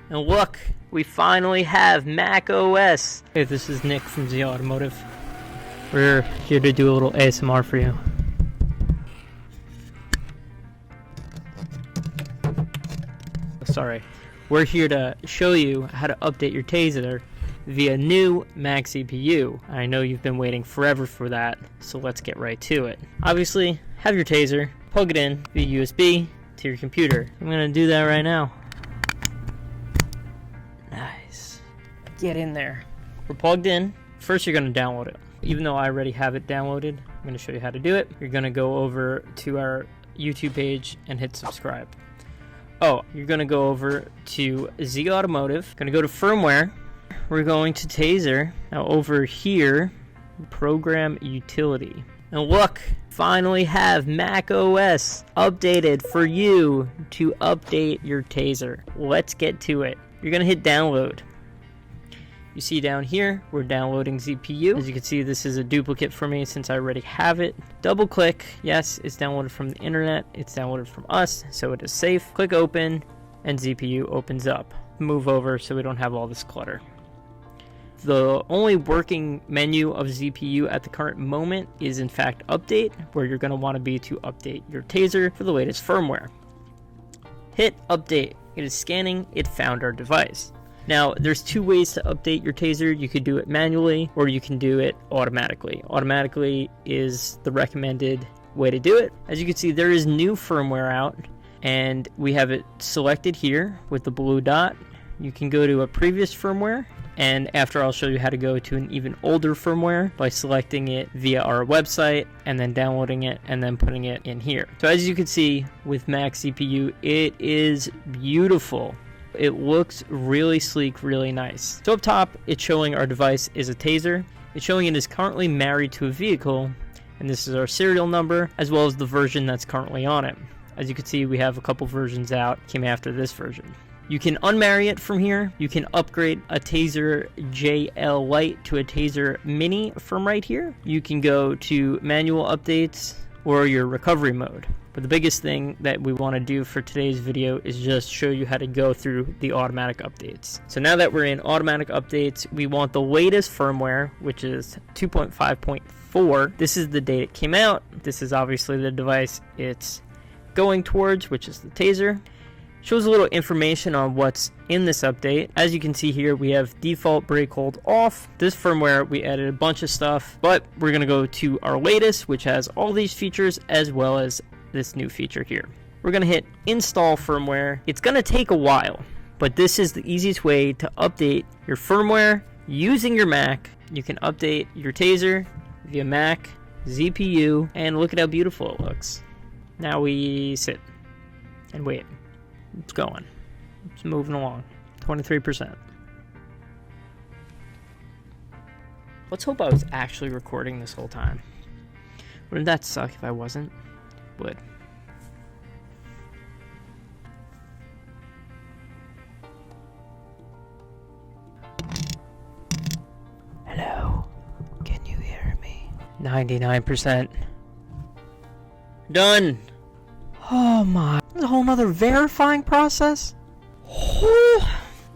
And look, we finally have macOS. Hey, this is Nick from zAutomotive. We're here to do a little ASMR for you. Sorry. We're here to show you how to update your TaZer via new MAC ZPU. I know you've been waiting forever for that, so let's get right to it. Obviously, have your TaZer, plug it in via USB to your computer. I'm gonna do that right now. Nice. Get in there. We're plugged in. First, you're gonna download it. Even though I already have it downloaded, I'm gonna show you how to do it. You're gonna go over to our YouTube page and hit subscribe. Oh, you're gonna go over to zAutomotive. Gonna go to firmware. We're going to TaZer. Now over here, program utility. And look, finally have macOS updated for you to update your TaZer. Let's get to it. You're gonna hit download. You see down here, we're downloading ZPU. As you can see, this is a duplicate for me since I already have it. Double click. Yes, it's downloaded from the internet. It's downloaded from us, so it is safe. Click open, and ZPU opens up. Move over so we don't have all this clutter. The only working menu of ZPU at the current moment is in fact update, where you're going to want to be to update your TaZer for the latest firmware. Hit update. It is scanning. It found our device. Now, there's two ways to update your TaZer. You could do it manually, or you can do it automatically. Automatically is the recommended way to do it. As you can see, there is new firmware out, and we have it selected here with the blue dot. You can go to a previous firmware, and after I'll show you how to go to an even older firmware by selecting it via our website and then downloading it and then putting it in here. So as you can see with MAC ZPU, it is beautiful. It looks really sleek, really nice. So up top, it's showing our device is a TaZer. It's showing it is currently married to a vehicle, and this is our serial number as well as the version that's currently on it. As you can see, we have a couple versions out, came after this version. You can unmarry it from here. You can upgrade a TaZer JL Lite to a TaZer Mini from right here. You can go to manual updates or your recovery mode. But the biggest thing that we want to do for today's video is just show you how to go through the automatic updates. So now that we're in automatic updates, we want the latest firmware, which is 2.5.4. This is the date it came out. This is obviously the device it's going towards, which is the TaZer. Shows a little information on what's in this update. As you can see here, we have default brake hold off. This firmware, we added a bunch of stuff, but we're gonna go to our latest, which has all these features as well as this new feature here. We're gonna hit install firmware. It's gonna take a while, but this is the easiest way to update your firmware using your Mac. You can update your TaZer via MAC ZPU, and look at how beautiful it looks. Now we sit and wait. It's going. It's moving along. 23%. Let's hope I was actually recording this whole time. Wouldn't that suck if I wasn't? Would. Hello. Can you hear me? 99%. Done. Oh my. There's a whole nother verifying process?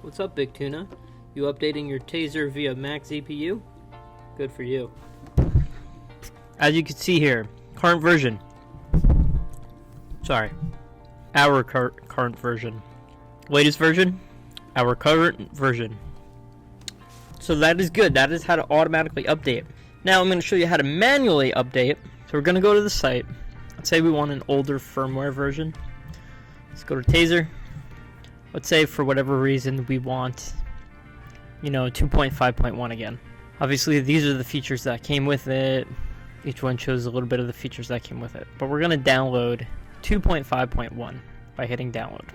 What's up, Big Tuna? You updating your TaZer via MAC ZPU? Good for you. As you can see here, current version. Sorry. Our current version. Latest version? Our current version. So that is good. That is how to automatically update. Now I'm going to show you how to manually update. So we're going to go to the site. Let's say we want an older firmware version. Let's go to TaZer. Let's say for whatever reason we want, 2.5.1 again. Obviously these are the features that came with it. Each one shows a little bit of the features that came with it. But we're going to download 2.5.1 by hitting download.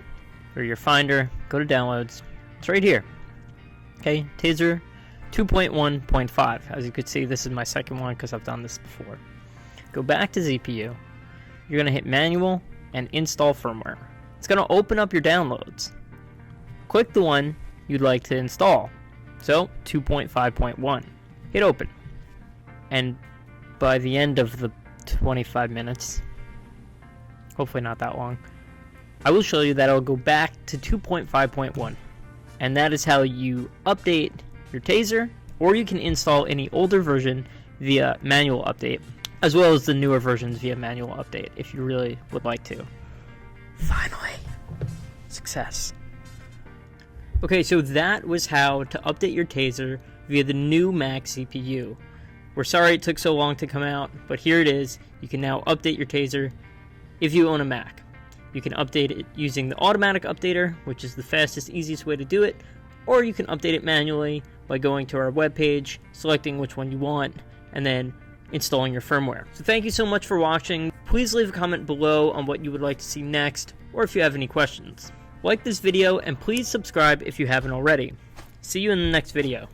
Or your Finder, go to downloads. It's right here. Okay, TaZer 2.1.5. As you can see, this is my second one because I've done this before. Go back to ZPU. You're going to hit manual and install firmware. It's going to open up your downloads. Click the one you'd like to install. So 2.5.1. Hit open. And by the end of the 25 minutes, hopefully not that long, I will show you that I'll go back to 2.5.1. And that is how you update your TaZer, or you can install any older version via manual update, as well as the newer versions via manual update if you really would like to. Finally, success. Okay, so that was how to update your TaZer via the new Mac ZPU. We're sorry it took so long to come out, but here it is. You can now update your TaZer if you own a Mac. You can update it using the automatic updater, which is the fastest, easiest way to do it, or you can update it manually by going to our webpage, selecting which one you want, and then installing your firmware. So thank you so much for watching. Please leave a comment below on what you would like to see next, or if you have any questions. Like this video, and please subscribe if you haven't already. See you in the next video.